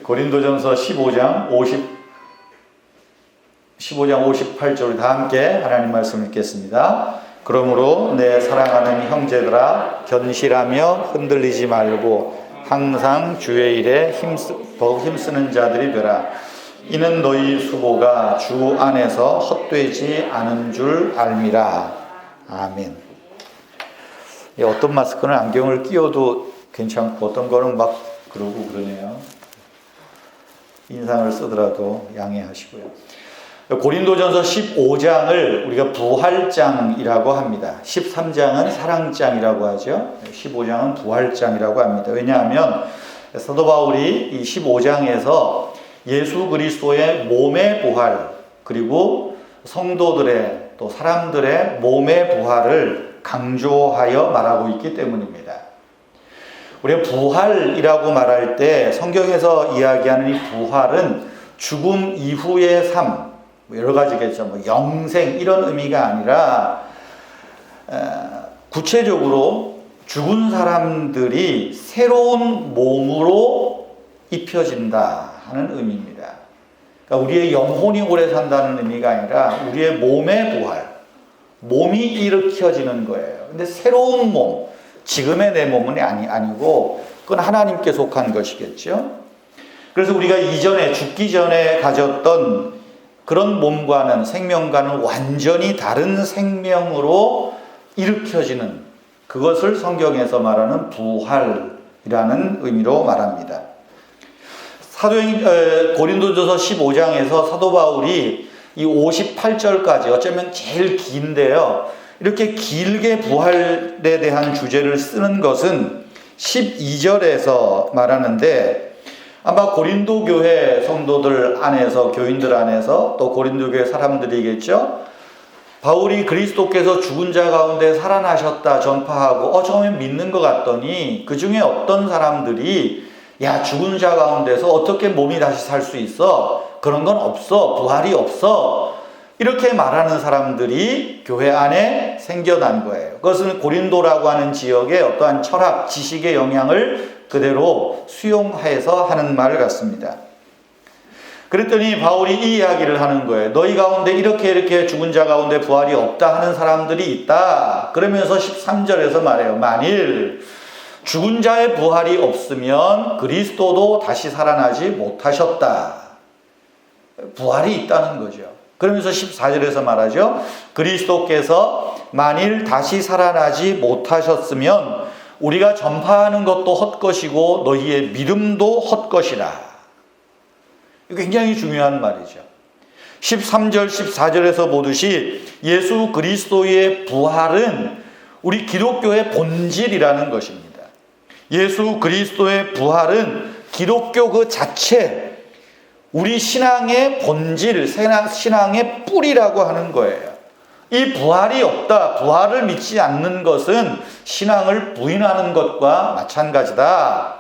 고린도전서 15장 58절 다 함께 하나님 말씀 읽겠습니다. 그러므로 내 사랑하는 형제들아 견실하며 흔들리지 말고 항상 주의 일에 더욱 힘쓰는 자들이 되라. 이는 너희 수고가 주 안에서 헛되지 않은 줄 알미라. 아멘. 어떤 마스크는 안경을 끼워도 괜찮고 어떤 거는 막 그러고 그러네요. 인상을 쓰더라도 양해하시고요. 고린도전서 15장을 우리가 부활장이라고 합니다. 13장은 사랑장이라고 하죠. 15장은 부활장이라고 합니다. 왜냐하면 사도 바울이 이 15장에서 예수 그리스도의 몸의 부활, 그리고 성도들의 또 사람들의 몸의 부활을 강조하여 말하고 있기 때문입니다. 우리가 부활이라고 말할 때 성경에서 이야기하는 이 부활은 죽음 이후의 삶, 여러 가지겠죠. 영생 이런 의미가 아니라 구체적으로 죽은 사람들이 새로운 몸으로 입혀진다 하는 의미입니다. 그러니까 우리의 영혼이 오래 산다는 의미가 아니라 우리의 몸의 부활, 몸이 일으켜지는 거예요. 근데 새로운 몸, 지금의 내 몸은 아니고 그건 하나님께 속한 것이겠죠. 그래서 우리가 이전에 죽기 전에 가졌던 그런 몸과는 생명과는 완전히 다른 생명으로 일으켜지는 그것을 성경에서 말하는 부활이라는 의미로 말합니다. 고린도전서 15장에서 사도 바울이 이 58절까지 어쩌면 제일 긴데요. 이렇게 길게 부활에 대한 주제를 쓰는 것은 12절에서 말하는데 아마 고린도 교회 성도들 안에서, 교인들 안에서 또 고린도 교회 사람들이겠죠. 바울이 그리스도께서 죽은 자 가운데 살아나셨다 전파하고 처음엔 믿는 것 같더니 그 중에 어떤 사람들이 야, 죽은 자 가운데서 어떻게 몸이 다시 살 수 있어? 그런 건 없어. 부활이 없어. 이렇게 말하는 사람들이 교회 안에 생겨난 거예요. 그것은 고린도라고 하는 지역의 어떠한 철학, 지식의 영향을 그대로 수용해서 하는 말 같습니다. 그랬더니 바울이 이 이야기를 하는 거예요. 너희 가운데 이렇게 죽은 자 가운데 부활이 없다 하는 사람들이 있다. 그러면서 13절에서 말해요. 만일 죽은 자의 부활이 없으면 그리스도도 다시 살아나지 못하셨다. 부활이 있다는 거죠. 그러면서 14절에서 말하죠. 그리스도께서 만일 다시 살아나지 못하셨으면 우리가 전파하는 것도 헛것이고 너희의 믿음도 헛것이라. 굉장히 중요한 말이죠. 13절, 14절에서 보듯이 예수 그리스도의 부활은 우리 기독교의 본질이라는 것입니다. 예수 그리스도의 부활은 기독교 그 자체, 우리 신앙의 본질, 신앙의 뿌리라고 하는 거예요. 이 부활이 없다, 부활을 믿지 않는 것은 신앙을 부인하는 것과 마찬가지다.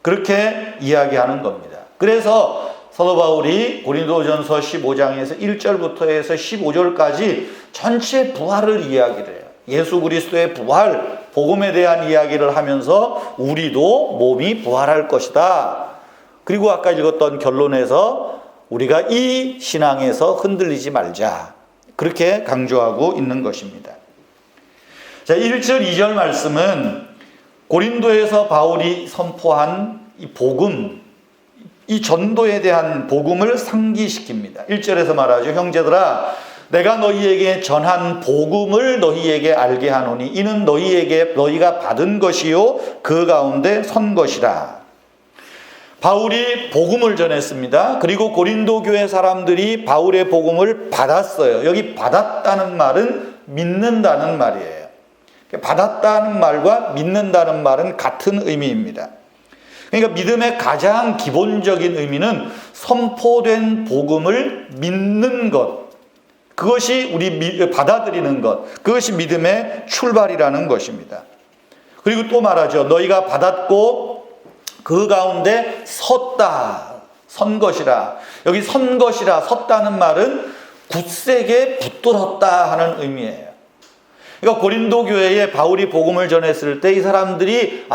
그렇게 이야기하는 겁니다. 그래서 사도 바울이 고린도전서 15장에서 1절부터 해서 15절까지 전체 부활을 이야기를 해요. 예수 그리스도의 부활, 복음에 대한 이야기를 하면서 우리도 몸이 부활할 것이다. 그리고 아까 읽었던 결론에서 우리가 이 신앙에서 흔들리지 말자. 그렇게 강조하고 있는 것입니다. 자, 1절, 2절 말씀은 고린도에서 바울이 선포한 이 복음, 이 전도에 대한 복음을 상기시킵니다. 1절에서 말하죠. 형제들아, 내가 너희에게 전한 복음을 너희에게 알게 하노니 이는 너희가 받은 것이요 그 가운데 선 것이라. 바울이 복음을 전했습니다. 그리고 고린도 교회 사람들이 바울의 복음을 받았어요. 여기 받았다는 말은 믿는다는 말이에요. 받았다는 말과 믿는다는 말은 같은 의미입니다. 그러니까 믿음의 가장 기본적인 의미는 선포된 복음을 믿는 것, 그것이 우리 받아들이는 것, 그것이 믿음의 출발이라는 것입니다. 그리고 또 말하죠. 너희가 받았고 그 가운데 섰다, 선 것이라. 여기 선 것이라, 섰다는 말은 굳세게 붙들었다 하는 의미예요. 그러니까 고린도 교회에 바울이 복음을 전했을 때 이 사람들이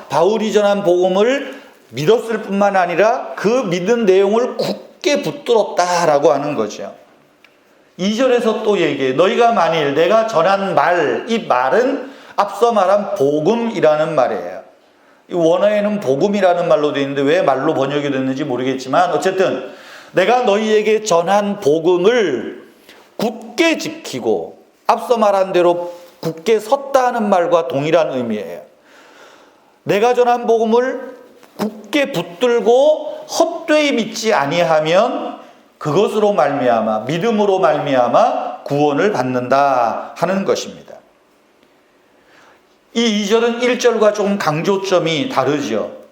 바울이 전한 복음을 믿었을 뿐만 아니라 그 믿은 내용을 굳게 붙들었다라고 하는 거죠. 2절에서 또 얘기해. 너희가 만일 내가 전한 말, 이 말은 앞서 말한 복음이라는 말이에요. 이 원어에는 복음이라는 말로 되어 있는데 왜 말로 번역이 됐는지 모르겠지만 어쨌든 내가 너희에게 전한 복음을 굳게 지키고 앞서 말한 대로 굳게 섰다 하는 말과 동일한 의미예요. 내가 전한 복음을 굳게 붙들고 헛되이 믿지 아니하면 그것으로 말미암아 믿음으로 말미암아 구원을 받는다 하는 것입니다. 이 2절은 1절과 조금 강조점이 다르죠.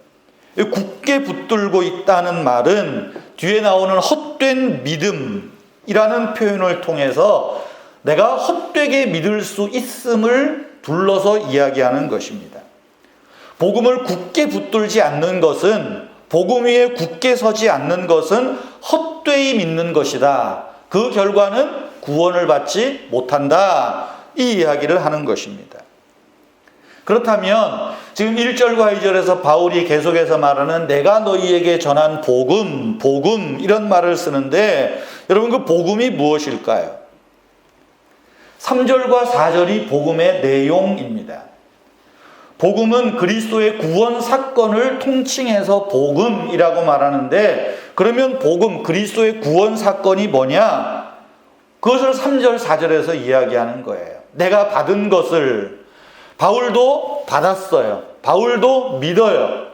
굳게 붙들고 있다는 말은 뒤에 나오는 헛된 믿음이라는 표현을 통해서 내가 헛되게 믿을 수 있음을 둘러서 이야기하는 것입니다. 복음을 굳게 붙들지 않는 것은, 복음 위에 굳게 서지 않는 것은 헛되이 믿는 것이다. 그 결과는 구원을 받지 못한다. 이 이야기를 하는 것입니다. 그렇다면 지금 1절과 2절에서 바울이 계속해서 말하는 내가 너희에게 전한 복음 이런 말을 쓰는데 여러분 그 복음이 무엇일까요? 3절과 4절이 복음의 내용입니다. 복음은 그리스도의 구원 사건을 통칭해서 복음이라고 말하는데 그러면 복음, 그리스도의 구원 사건이 뭐냐? 그것을 3절, 4절에서 이야기하는 거예요. 내가 받은 것을 바울도 받았어요. 바울도 믿어요.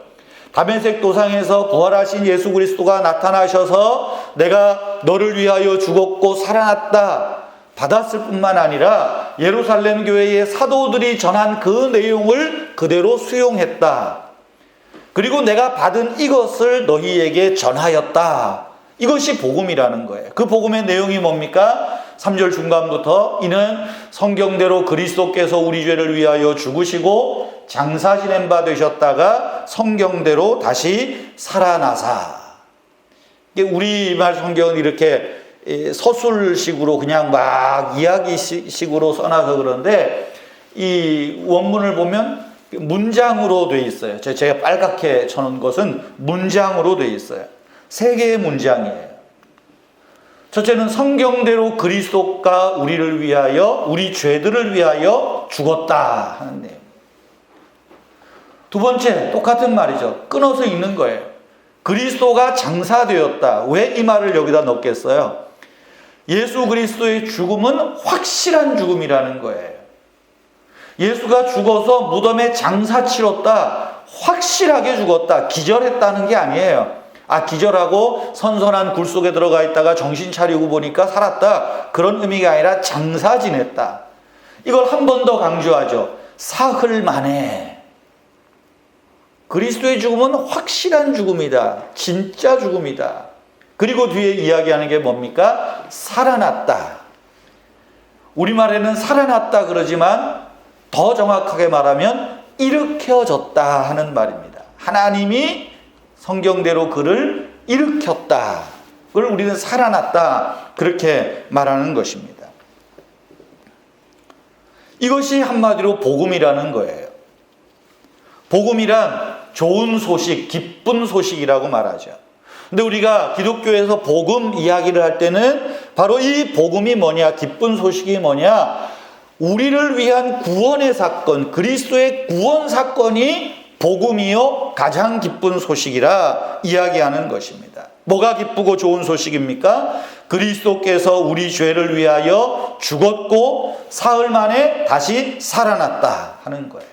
다메섹 도상에서 부활하신 예수 그리스도가 나타나셔서 내가 너를 위하여 죽었고 살아났다. 받았을 뿐만 아니라 예루살렘 교회의 사도들이 전한 그 내용을 그대로 수용했다. 그리고 내가 받은 이것을 너희에게 전하였다. 이것이 복음이라는 거예요. 그 복음의 내용이 뭡니까? 3절 중간부터 이는 성경대로 그리스도께서 우리 죄를 위하여 죽으시고 장사 지낸 바 되셨다가 성경대로 다시 살아나사. 우리말 성경은 이렇게 서술식으로 그냥 막 이야기식으로 써놔서 그런데 이 원문을 보면 문장으로 돼 있어요. 제가 빨갛게 쳐놓은 것은 문장으로 돼 있어요. 3개의 문장이에요. 첫째는 성경대로 그리스도가 우리를 위하여 우리 죄들을 위하여 죽었다 하는 내용. 두 번째 똑같은 말이죠. 끊어서 읽는 거예요. 그리스도가 장사되었다. 왜 이 말을 여기다 넣겠어요? 예수 그리스도의 죽음은 확실한 죽음이라는 거예요. 예수가 죽어서 무덤에 장사 치렀다. 확실하게 죽었다. 기절했다는 게 아니에요. 기절하고 선선한 굴 속에 들어가 있다가 정신 차리고 보니까 살았다. 그런 의미가 아니라 장사 지냈다. 이걸 한 번 더 강조하죠. 사흘 만에. 그리스도의 죽음은 확실한 죽음이다. 진짜 죽음이다. 그리고 뒤에 이야기하는 게 뭡니까? 살아났다. 우리말에는 살아났다 그러지만 더 정확하게 말하면 일으켜졌다 하는 말입니다. 하나님이 성경대로 그를 일으켰다. 그걸 우리는 살아났다. 그렇게 말하는 것입니다. 이것이 한마디로 복음이라는 거예요. 복음이란 좋은 소식, 기쁜 소식이라고 말하죠. 근데 우리가 기독교에서 복음 이야기를 할 때는 바로 이 복음이 뭐냐, 기쁜 소식이 뭐냐, 우리를 위한 구원의 사건, 그리스도의 구원 사건이 복음이요 가장 기쁜 소식이라 이야기하는 것입니다. 뭐가 기쁘고 좋은 소식입니까? 그리스도께서 우리 죄를 위하여 죽었고 사흘 만에 다시 살아났다 하는 거예요.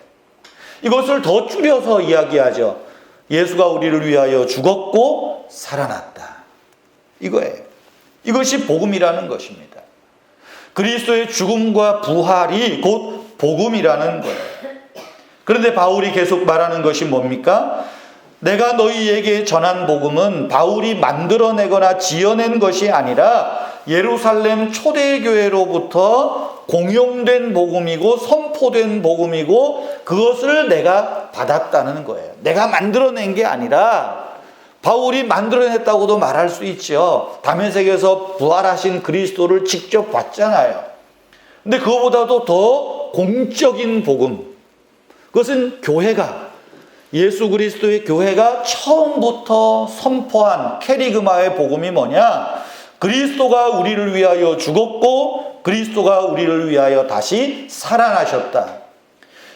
이것을 더 줄여서 이야기하죠. 예수가 우리를 위하여 죽었고 살아났다. 이거예요. 이것이 복음이라는 것입니다. 그리스도의 죽음과 부활이 곧 복음이라는 거예요. 그런데 바울이 계속 말하는 것이 뭡니까? 내가 너희에게 전한 복음은 바울이 만들어내거나 지어낸 것이 아니라 예루살렘 초대교회로부터 공용된 복음이고 선포된 복음이고 그것을 내가 받았다는 거예요. 내가 만들어낸 게 아니라 바울이 만들어냈다고도 말할 수 있죠. 다메섹에서 부활하신 그리스도를 직접 봤잖아요. 근데 그거보다도 더 공적인 복음, 그것은 교회가, 예수 그리스도의 교회가 처음부터 선포한 캐리그마의 복음이 뭐냐? 그리스도가 우리를 위하여 죽었고 그리스도가 우리를 위하여 다시 살아나셨다.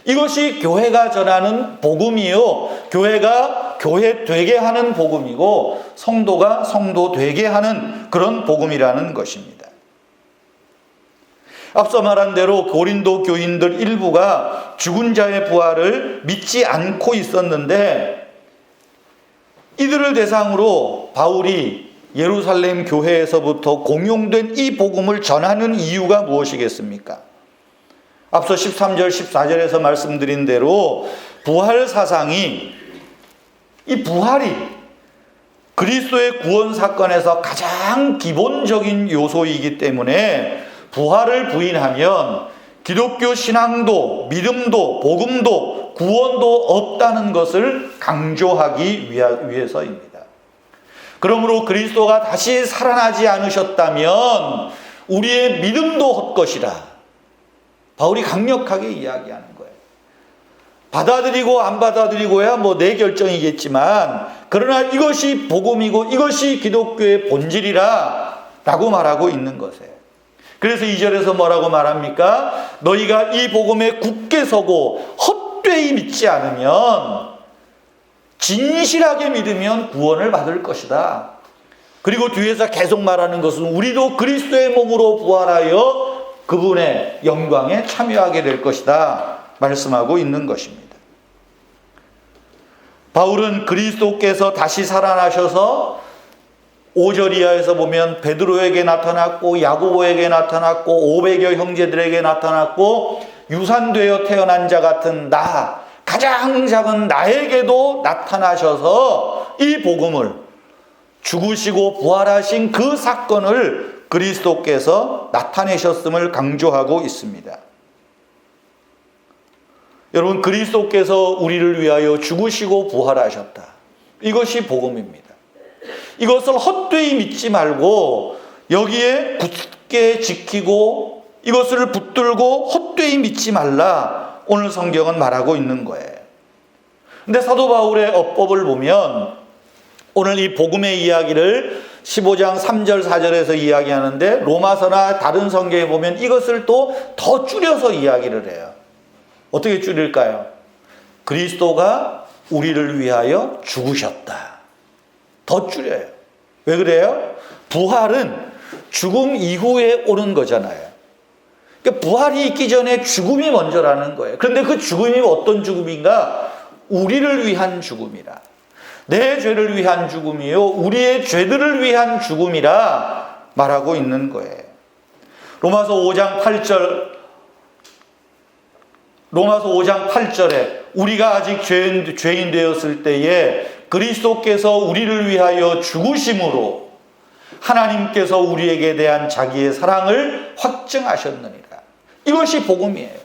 이것이 교회가 전하는 복음이요, 교회가 교회 되게 하는 복음이고 성도가 성도 되게 하는 그런 복음이라는 것입니다. 앞서 말한 대로 고린도 교인들 일부가 죽은 자의 부활을 믿지 않고 있었는데, 이들을 대상으로 바울이 예루살렘 교회에서부터 공용된 이 복음을 전하는 이유가 무엇이겠습니까? 앞서 13절 14절에서 말씀드린 대로 부활 사상이, 이 부활이 그리스도의 구원 사건에서 가장 기본적인 요소이기 때문에 부활을 부인하면 기독교 신앙도 믿음도 복음도 구원도 없다는 것을 강조하기 위해서입니다. 그러므로 그리스도가 다시 살아나지 않으셨다면 우리의 믿음도 헛것이라 바울이 강력하게 이야기하는 거예요. 받아들이고 안 받아들이고야 내 결정이겠지만, 그러나 이것이 복음이고 이것이 기독교의 본질이라 라고 말하고 있는 것이에요. 그래서 2절에서 뭐라고 말합니까? 너희가 이 복음에 굳게 서고 헛되이 믿지 않으면, 진실하게 믿으면 구원을 받을 것이다. 그리고 뒤에서 계속 말하는 것은 우리도 그리스도의 몸으로 부활하여 그분의 영광에 참여하게 될 것이다 말씀하고 있는 것입니다. 바울은 그리스도께서 다시 살아나셔서 5절 이하에서 보면 베드로에게 나타났고 야고보에게 나타났고 500여 형제들에게 나타났고 유산되어 태어난 자 같은 나, 가장 작은 나에게도 나타나셔서 이 복음을, 죽으시고 부활하신 그 사건을 그리스도께서 나타내셨음을 강조하고 있습니다. 여러분, 그리스도께서 우리를 위하여 죽으시고 부활하셨다. 이것이 복음입니다. 이것을 헛되이 믿지 말고 여기에 굳게 지키고 이것을 붙들고 헛되이 믿지 말라, 오늘 성경은 말하고 있는 거예요. 근데 사도 바울의 어법을 보면 오늘 이 복음의 이야기를 15장 3절 4절에서 이야기하는데, 로마서나 다른 성경에 보면 이것을 또 더 줄여서 이야기를 해요. 어떻게 줄일까요? 그리스도가 우리를 위하여 죽으셨다. 더 줄여요. 왜 그래요? 부활은 죽음 이후에 오는 거잖아요. 그러니까 부활이 있기 전에 죽음이 먼저라는 거예요. 그런데 그 죽음이 어떤 죽음인가? 우리를 위한 죽음이라. 내 죄를 위한 죽음이요, 우리의 죄들을 위한 죽음이라 말하고 있는 거예요. 로마서 5장 8절에 우리가 아직 죄인 되었을 때에 그리스도께서 우리를 위하여 죽으심으로 하나님께서 우리에게 대한 자기의 사랑을 확증하셨느니라. 이것이 복음이에요.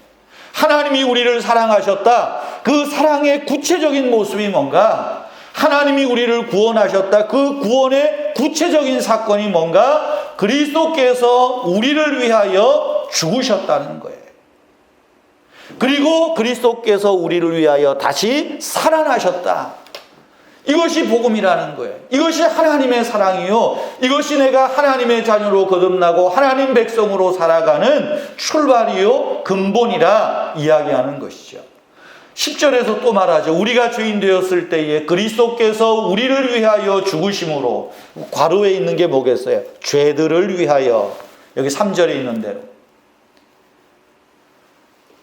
하나님이 우리를 사랑하셨다. 그 사랑의 구체적인 모습이 뭔가? 하나님이 우리를 구원하셨다. 그 구원의 구체적인 사건이 뭔가? 그리스도께서 우리를 위하여 죽으셨다는 거예요. 그리고 그리스도께서 우리를 위하여 다시 살아나셨다. 이것이 복음이라는 거예요. 이것이 하나님의 사랑이요, 이것이 내가 하나님의 자녀로 거듭나고 하나님 백성으로 살아가는 출발이요, 근본이라 이야기하는 것이죠. 10절에서 또 말하죠. 우리가 죄인 되었을 때에 그리스도께서 우리를 위하여 죽으심으로, 괄호에 있는 게 뭐겠어요? 죄들을 위하여. 여기 3절에 있는 대로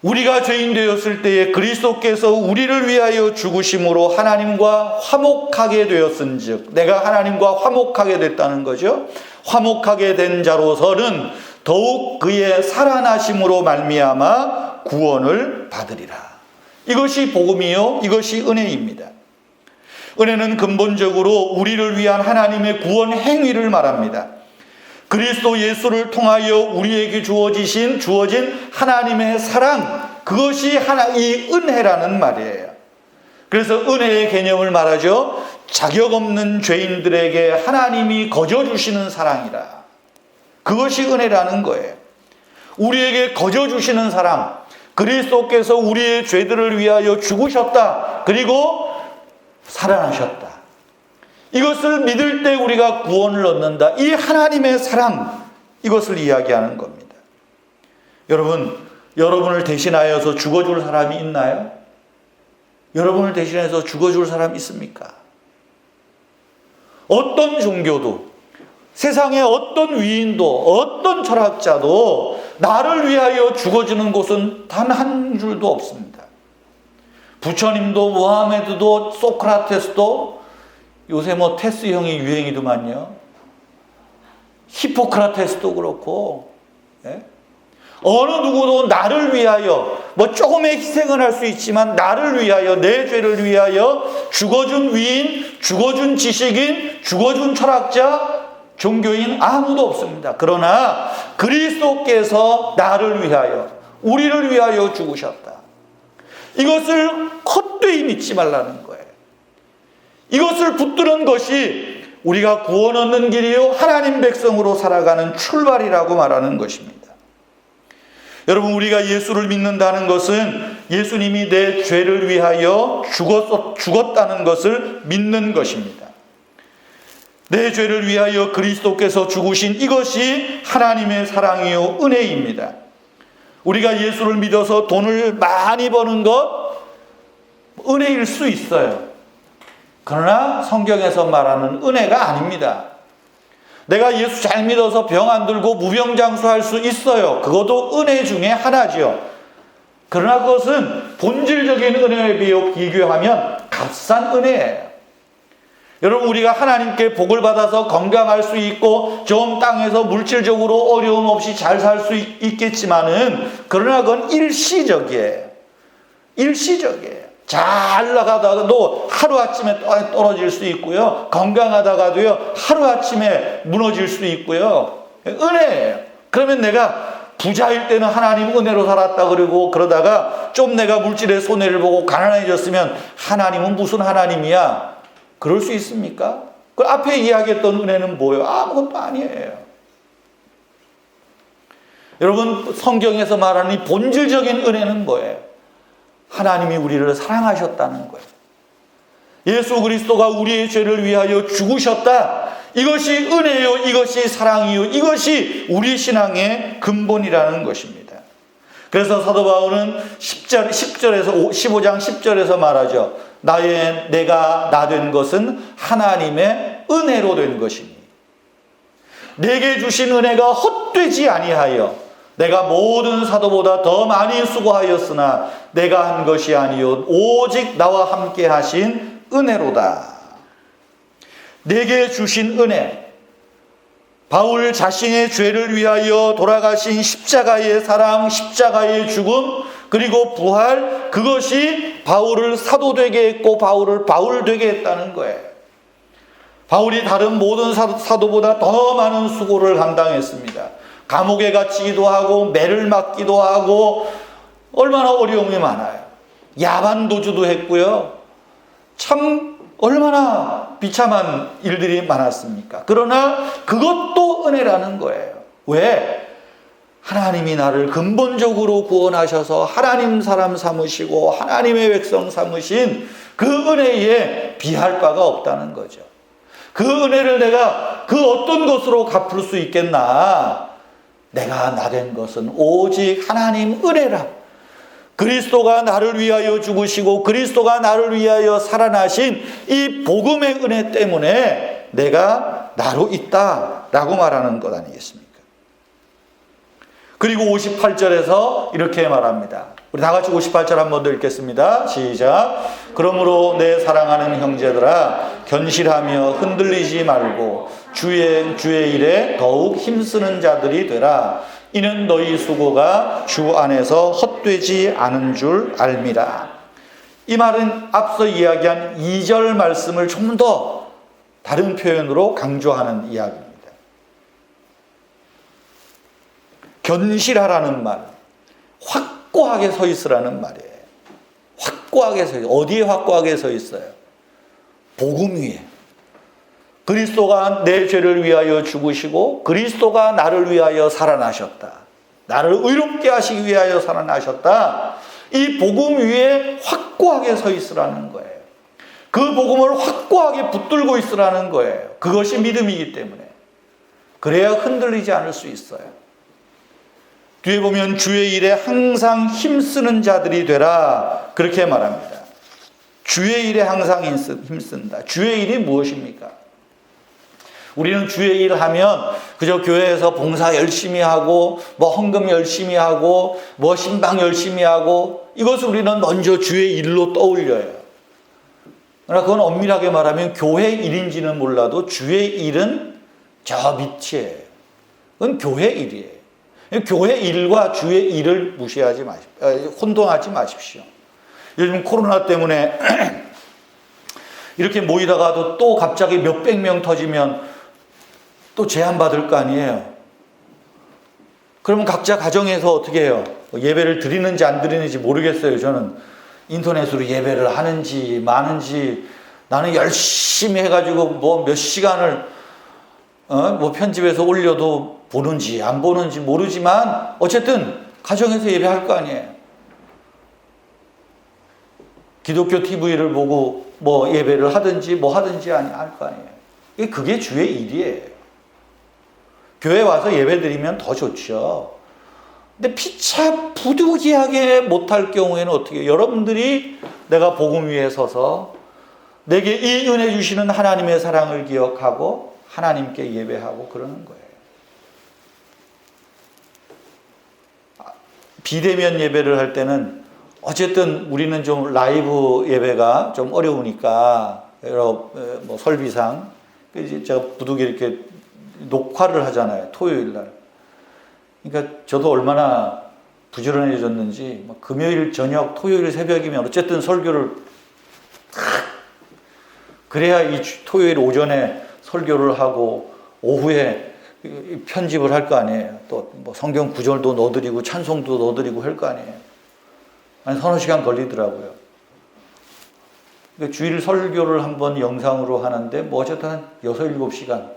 우리가 죄인 되었을 때에 그리스도께서 우리를 위하여 죽으심으로 하나님과 화목하게 되었은즉, 내가 하나님과 화목하게 됐다는 거죠. 화목하게 된 자로서는 더욱 그의 살아나심으로 말미암아 구원을 받으리라. 이것이 복음이요, 이것이 은혜입니다. 은혜는 근본적으로 우리를 위한 하나님의 구원 행위를 말합니다. 그리스도 예수를 통하여 우리에게 주어진 하나님의 사랑, 그것이 이 은혜라는 말이에요. 그래서 은혜의 개념을 말하죠. 자격 없는 죄인들에게 하나님이 거저 주시는 사랑이라. 그것이 은혜라는 거예요. 우리에게 거저 주시는 사랑, 그리스도께서 우리의 죄들을 위하여 죽으셨다. 그리고 살아나셨다. 이것을 믿을 때 우리가 구원을 얻는다. 이 하나님의 사랑, 이것을 이야기하는 겁니다. 여러분을 대신하여서 죽어줄 사람이 있나요? 여러분을 대신해서 죽어줄 사람이 있습니까? 어떤 종교도, 세상의 어떤 위인도, 어떤 철학자도 나를 위하여 죽어주는 곳은 단 한 줄도 없습니다. 부처님도, 모하메드도, 소크라테스도, 요새 테스 형이 유행이더만요. 히포크라테스도 그렇고, 예? 어느 누구도 나를 위하여, 조금의 희생을 할 수 있지만 나를 위하여, 내 죄를 위하여 죽어준 위인, 죽어준 지식인, 죽어준 철학자, 종교인 아무도 없습니다. 그러나 그리스도께서 나를 위하여, 우리를 위하여 죽으셨다. 이것을 헛되이 믿지 말라는 거예요. 이것을 붙드는 것이 우리가 구원 얻는 길이요, 하나님 백성으로 살아가는 출발이라고 말하는 것입니다. 여러분, 우리가 예수를 믿는다는 것은 예수님이 내 죄를 위하여 죽었다는 것을 믿는 것입니다. 내 죄를 위하여 그리스도께서 죽으신 이것이 하나님의 사랑이요 은혜입니다. 우리가 예수를 믿어서 돈을 많이 버는 것 은혜일 수 있어요. 그러나 성경에서 말하는 은혜가 아닙니다. 내가 예수 잘 믿어서 병 안 들고 무병장수할 수 있어요. 그것도 은혜 중에 하나죠. 그러나 그것은 본질적인 은혜에 비교하면 값싼 은혜예요. 여러분, 우리가 하나님께 복을 받아서 건강할 수 있고 좀 땅에서 물질적으로 어려움 없이 잘 살 수 있겠지만은, 그러나 그건 일시적이에요. 일시적이에요. 잘 나가다가도 하루아침에 떨어질 수 있고요. 건강하다가도요, 하루아침에 무너질 수 있고요. 은혜예요. 그러면 내가 부자일 때는 하나님 은혜로 살았다 그러다가 좀 내가 물질의 손해를 보고 가난해졌으면 하나님은 무슨 하나님이야? 그럴 수 있습니까? 그 앞에 이야기했던 은혜는 뭐예요? 아무것도 아니에요. 여러분, 성경에서 말하는 이 본질적인 은혜는 뭐예요? 하나님이 우리를 사랑하셨다는 거예요. 예수 그리스도가 우리의 죄를 위하여 죽으셨다. 이것이 은혜요, 이것이 사랑이요, 이것이 우리 신앙의 근본이라는 것입니다. 그래서 사도 바울은 15장 10절에서 말하죠. 내가 나 된 것은 하나님의 은혜로 된 것이니 내게 주신 은혜가 헛되지 아니하여 내가 모든 사도보다 더 많이 수고하였으나 내가 한 것이 아니요 오직 나와 함께 하신 은혜로다. 내게 주신 은혜, 바울 자신의 죄를 위하여 돌아가신 십자가의 사랑, 십자가의 죽음, 그리고 부활, 그것이 바울을 사도 되게 했고 바울을 바울 되게 했다는 거예요. 바울이 다른 모든 사도보다 더 많은 수고를 감당했습니다. 감옥에 갇히기도 하고 매를 맞기도 하고 얼마나 어려움이 많아요. 야반 도주도 했고요. 참 얼마나 비참한 일들이 많았습니까? 그러나 그것도 은혜라는 거예요. 왜? 하나님이 나를 근본적으로 구원하셔서 하나님 사람 삼으시고 하나님의 백성 삼으신 그 은혜에 비할 바가 없다는 거죠. 그 은혜를 내가 그 어떤 것으로 갚을 수 있겠나? 내가 나 된 것은 오직 하나님 은혜라. 그리스도가 나를 위하여 죽으시고 그리스도가 나를 위하여 살아나신 이 복음의 은혜 때문에 내가 나로 있다라고 말하는 것 아니겠습니까? 그리고 58절에서 이렇게 말합니다. 우리 다 같이 58절 한 번 더 읽겠습니다. 시작. 그러므로 내 사랑하는 형제들아, 견실하며 흔들리지 말고 주의 일에 더욱 힘쓰는 자들이 되라. 이는 너희 수고가 주 안에서 헛되지 않은 줄 알미라. 이 말은 앞서 이야기한 2절 말씀을 좀 더 다른 표현으로 강조하는 이야기입니다. 견실하라는 말, 확고하게 서 있으라는 말이에요. 확고하게 서 있어요. 어디에 확고하게 서 있어요? 복음 위에. 그리스도가 내 죄를 위하여 죽으시고 그리스도가 나를 위하여 살아나셨다. 나를 의롭게 하시기 위하여 살아나셨다. 이 복음 위에 확고하게 서 있으라는 거예요. 그 복음을 확고하게 붙들고 있으라는 거예요. 그것이 믿음이기 때문에. 그래야 흔들리지 않을 수 있어요. 뒤에 보면 주의 일에 항상 힘쓰는 자들이 되라. 그렇게 말합니다. 주의 일에 항상 힘쓴다. 주의 일이 무엇입니까? 우리는 주의 일 하면 그저 교회에서 봉사 열심히 하고 뭐 헌금 열심히 하고 뭐 신방 열심히 하고 이것을 우리는 먼저 주의 일로 떠올려요. 그러나 그건 엄밀하게 말하면 교회 일인지는 몰라도 주의 일은 저 밑이에요. 그건 교회 일이에요. 교회 일과 주의 일을 무시하지 마십시오. 혼동하지 마십시오. 요즘 코로나 때문에 이렇게 모이다가도 또 갑자기 몇백 명 터지면 또 제한받을 거 아니에요. 그러면 각자 가정에서 어떻게 해요? 예배를 드리는지 안 드리는지 모르겠어요. 저는 인터넷으로 예배를 하는지 마는지 나는 열심히 해가지고 뭐 몇 시간을 뭐 편집해서 올려도 보는지 안 보는지 모르지만 어쨌든 가정에서 예배할 거 아니에요. 기독교 TV를 보고 뭐 예배를 하든지 뭐 하든지 할 거 아니에요. 그게 주의 일이에요. 교회 와서 예배 드리면 더 좋죠. 근데 피차 부득이하게 못할 경우에는 어떻게 해요? 여러분들이 내가 복음 위에 서서 내게 이 은혜 주시는 하나님의 사랑을 기억하고 하나님께 예배하고 그러는 거예요. 비대면 예배를 할 때는 어쨌든 우리는 좀 라이브 예배가 좀 어려우니까 여러 뭐 설비상 이제 제가 부득이 이렇게 녹화를 하잖아요. 토요일 날. 그러니까 저도 얼마나 부지런해졌는지 금요일 저녁 토요일 새벽이면 어쨌든 설교를 그래야 이 토요일 오전에 설교를 하고 오후에 편집을 할 거 아니에요. 또 뭐 성경 구절도 넣어드리고 찬송도 넣어드리고 할 거 아니에요. 한 서너 시간 걸리더라고요. 그러니까 주일 설교를 한번 영상으로 하는데 뭐 어쨌든 한 6, 7시간.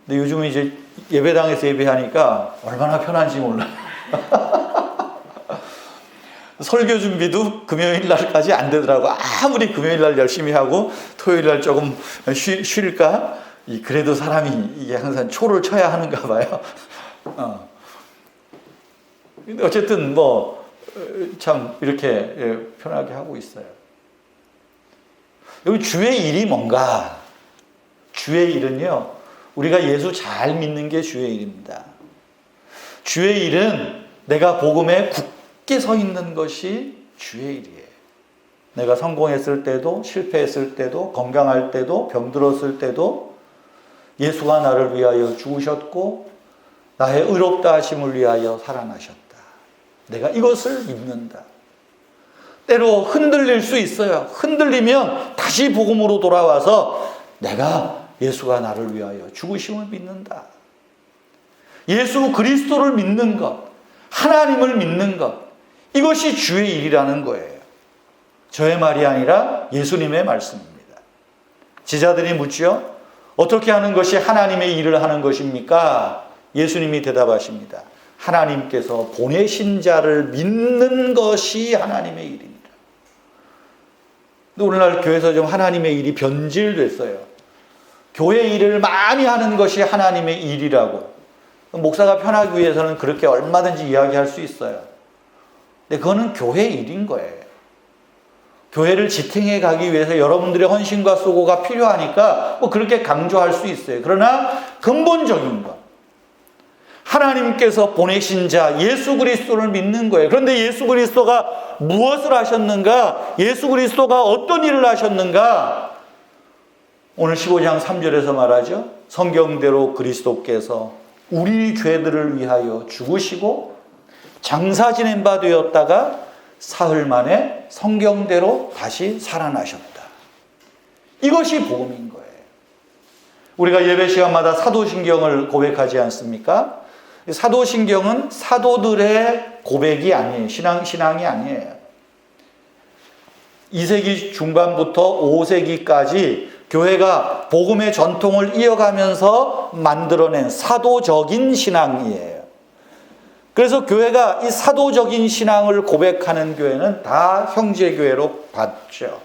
근데 요즘은 이제 예배당에서 예배하니까 얼마나 편한지 몰라요. 설교 준비도 금요일 날까지 안 되더라고. 아무리 금요일 날 열심히 하고 토요일 날 조금 쉴까? 그래도 사람이 이게 항상 초를 쳐야 하는가 봐요. 근데 어쨌든 뭐 참 이렇게 편하게 하고 있어요. 여기 주의 일이 뭔가? 주의 일은요, 우리가 예수 잘 믿는 게 주의 일입니다. 주의 일은 내가 복음에 굳게 서 있는 것이 주의 일이에요. 내가 성공했을 때도 실패했을 때도 건강할 때도 병들었을 때도 예수가 나를 위하여 죽으셨고 나의 의롭다 하심을 위하여 살아나셨다. 내가 이것을 믿는다. 때로 흔들릴 수 있어요. 흔들리면 다시 복음으로 돌아와서 내가 예수가 나를 위하여 죽으심을 믿는다. 예수 그리스도를 믿는 것, 하나님을 믿는 것, 이것이 주의 일이라는 거예요. 저의 말이 아니라 예수님의 말씀입니다. 제자들이 묻죠. 어떻게 하는 것이 하나님의 일을 하는 것입니까? 예수님이 대답하십니다. 하나님께서 보내신 자를 믿는 것이 하나님의 일입니다. 근데 오늘날 교회에서 좀 하나님의 일이 변질됐어요. 교회 일을 많이 하는 것이 하나님의 일이라고. 목사가 편하기 위해서는 그렇게 얼마든지 이야기할 수 있어요. 근데 그거는 교회 일인 거예요. 교회를 지탱해 가기 위해서 여러분들의 헌신과 수고가 필요하니까 뭐 그렇게 강조할 수 있어요. 그러나 근본적인 것, 하나님께서 보내신 자 예수 그리스도를 믿는 거예요. 그런데 예수 그리스도가 무엇을 하셨는가? 예수 그리스도가 어떤 일을 하셨는가? 오늘 15장 3절에서 말하죠. 성경대로 그리스도께서 우리 죄들을 위하여 죽으시고 장사 지낸 바 되었다가 사흘 만에 성경대로 다시 살아나셨다. 이것이 복음인 거예요. 우리가 예배 시간마다 사도신경을 고백하지 않습니까? 사도신경은 사도들의 고백이 아니에요. 신앙이 아니에요. 2세기 중반부터 5세기까지 교회가 복음의 전통을 이어가면서 만들어낸 사도적인 신앙이에요. 그래서 교회가 이 사도적인 신앙을 고백하는 교회는 다 형제교회로 봤죠.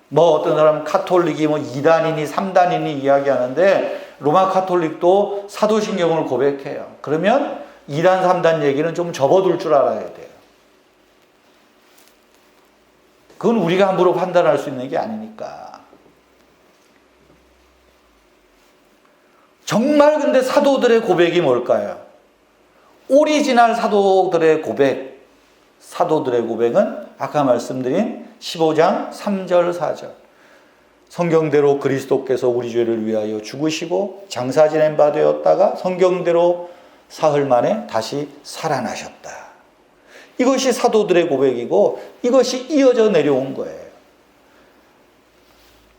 뭐 어떤 사람은 카톨릭이 뭐 2단이니 3단이니 이야기하는데 로마 카톨릭도 사도신경을 고백해요. 그러면 2단, 3단 얘기는 좀 접어둘 줄 알아야 돼요. 그건 우리가 함부로 판단할 수 있는 게 아니니까. 정말 근데 사도들의 고백이 뭘까요? 오리지널 사도들의 고백, 사도들의 고백은 아까 말씀드린 15장 3절 4절. 성경대로 그리스도께서 우리 죄를 위하여 죽으시고 장사 지낸 바 되었다가 성경대로 사흘 만에 다시 살아나셨다. 이것이 사도들의 고백이고 이것이 이어져 내려온 거예요.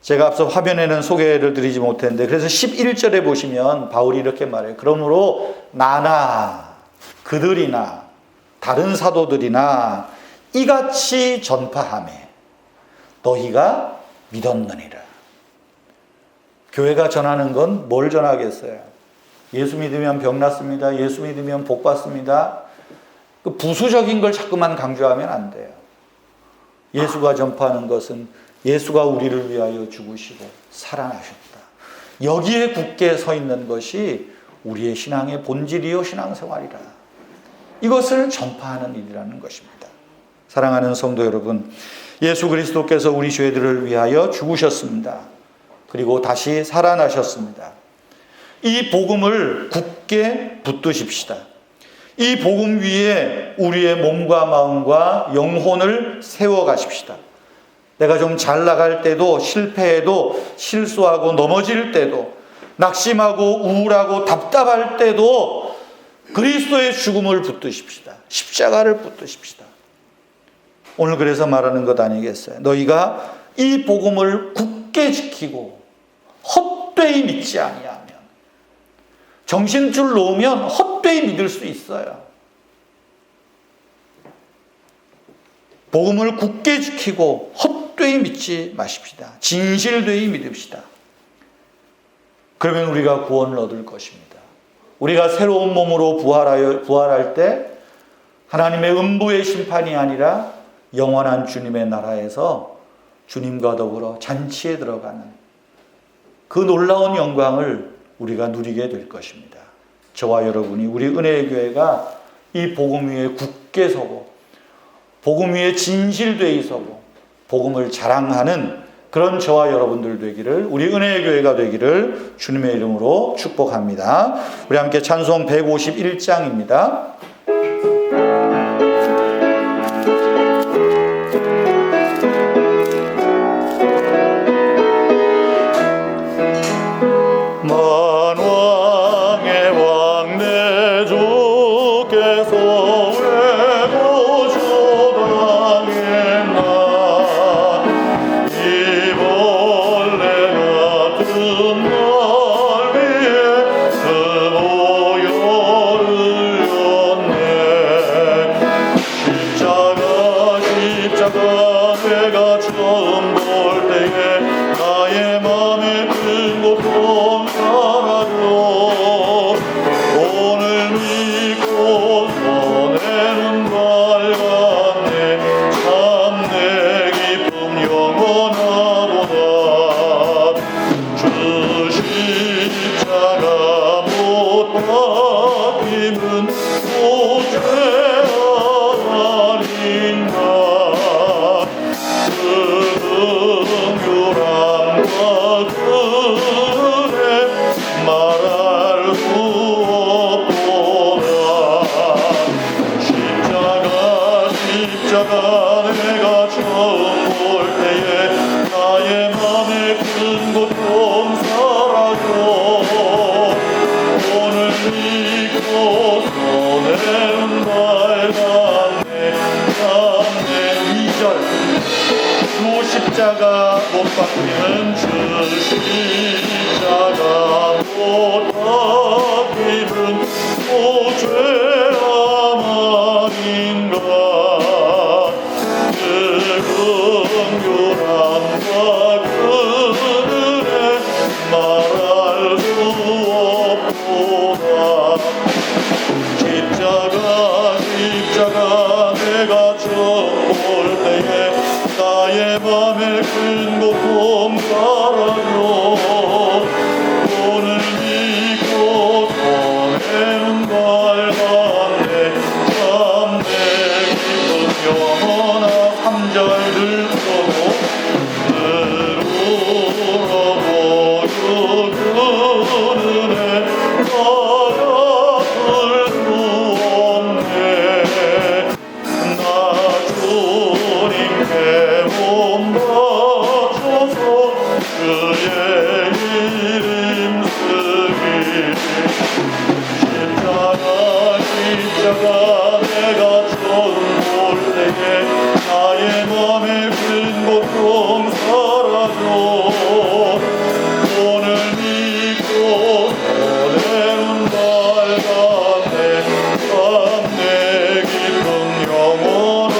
제가 앞서 화면에는 소개를 드리지 못했는데 그래서 11절에 보시면 바울이 이렇게 말해요. 그러므로 나나 그들이나 다른 사도들이나 이같이 전파하매 너희가 믿었느니라. 교회가 전하는 건 뭘 전하겠어요? 예수 믿으면 병 낫습니다. 예수 믿으면 복 받습니다. 그 부수적인 걸 자꾸만 강조하면 안 돼요. 예수가 전파하는 것은 예수가 우리를 위하여 죽으시고 살아나셨다. 여기에 굳게 서 있는 것이 우리의 신앙의 본질이요 신앙생활이라. 이것을 전파하는 일이라는 것입니다. 사랑하는 성도 여러분, 예수 그리스도께서 우리 죄들을 위하여 죽으셨습니다. 그리고 다시 살아나셨습니다. 이 복음을 굳게 붙드십시다. 이 복음 위에 우리의 몸과 마음과 영혼을 세워가십시다. 내가 좀 잘 나갈 때도 실패해도 실수하고 넘어질 때도 낙심하고 우울하고 답답할 때도 그리스도의 죽음을 붙드십시다. 십자가를 붙드십시다. 오늘 그래서 말하는 것 아니겠어요? 너희가 이 복음을 굳게 지키고 헛되이 믿지 아니하면, 정신줄 놓으면 헛되이 믿을 수 있어요. 복음을 굳게 지키고 헛되이 믿지 마십시다. 진실되이 믿읍시다. 그러면 우리가 구원을 얻을 것입니다. 우리가 새로운 몸으로 부활할 때 하나님의 음부의 심판이 아니라 영원한 주님의 나라에서 주님과 더불어 잔치에 들어가는 그 놀라운 영광을 우리가 누리게 될 것입니다. 저와 여러분이 우리 은혜의 교회가 이 복음 위에 굳게 서고 복음 위에 진실되이 서고 복음을 자랑하는 그런 저와 여러분들 되기를, 우리 은혜의 교회가 되기를 주님의 이름으로 축복합니다. 우리 함께 찬송 151장입니다. 십자가 못 박히는 주 십자가 못 박히는 오 죄함 아닌가 그 십자가 내가 처음 볼 때에 나의 맘에 큰 고통 깔아줘. 오늘 믿고 전에는 밝았네. 참 내 기쁜 영원한 3절들 써도 십자가 내가 처음 볼 때에 나의 맘에 큰 고통 사라져. 오늘 믿고 전에는 밝았네. 참 내 기쁨 영원하도다.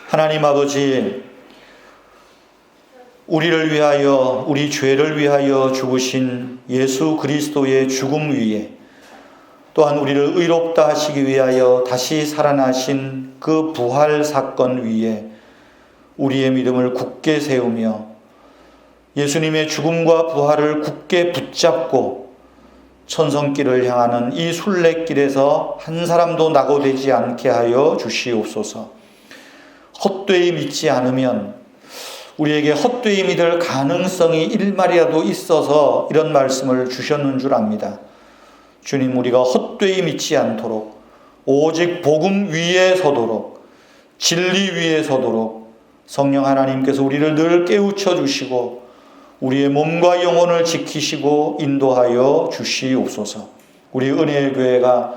하나님 아버지, 우리를 위하여, 우리 죄를 위하여 죽으신 예수 그리스도의 죽음 위에, 또한 우리를 의롭다 하시기 위하여 다시 살아나신 그 부활 사건 위에 우리의 믿음을 굳게 세우며 예수님의 죽음과 부활을 굳게 붙잡고 천성길을 향하는 이 순례길에서 한 사람도 낙오되지 않게 하여 주시옵소서. 헛되이 믿지 않으면 우리에게 헛되이 믿을 가능성이 일말이라도 있어서 이런 말씀을 주셨는 줄 압니다. 주님, 우리가 헛되이 믿지 않도록 오직 복음 위에 서도록, 진리 위에 서도록 성령 하나님께서 우리를 늘 깨우쳐 주시고 우리의 몸과 영혼을 지키시고 인도하여 주시옵소서. 우리 은혜의 교회가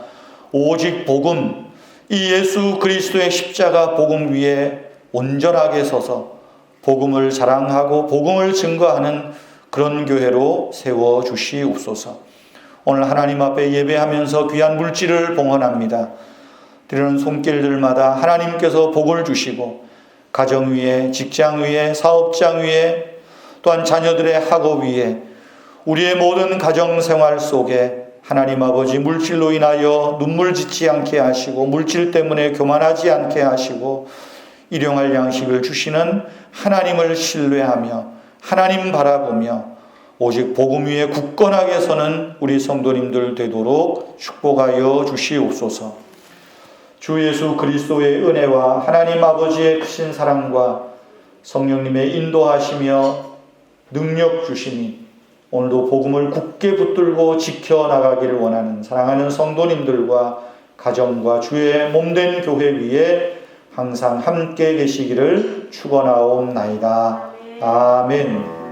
오직 복음, 이 예수 그리스도의 십자가 복음 위에 온전하게 서서 복음을 자랑하고 복음을 증거하는 그런 교회로 세워 주시옵소서. 오늘 하나님 앞에 예배하면서 귀한 물질을 봉헌합니다. 드리는 손길들마다 하나님께서 복을 주시고 가정 위에, 직장 위에, 사업장 위에, 또한 자녀들의 학업 위에, 우리의 모든 가정생활 속에 하나님 아버지 물질로 인하여 눈물 짓지 않게 하시고 물질 때문에 교만하지 않게 하시고 일용할 양식을 주시는 하나님을 신뢰하며 하나님 바라보며 오직 복음 위에 굳건하게 서는 우리 성도님들 되도록 축복하여 주시옵소서. 주 예수 그리스도의 은혜와 하나님 아버지의 크신 사랑과 성령님의 인도하시며 능력 주심이 오늘도 복음을 굳게 붙들고 지켜나가기를 원하는 사랑하는 성도님들과 가정과 주의 몸된 교회 위에 항상 함께 계시기를 축원하옵나이다. 아멘.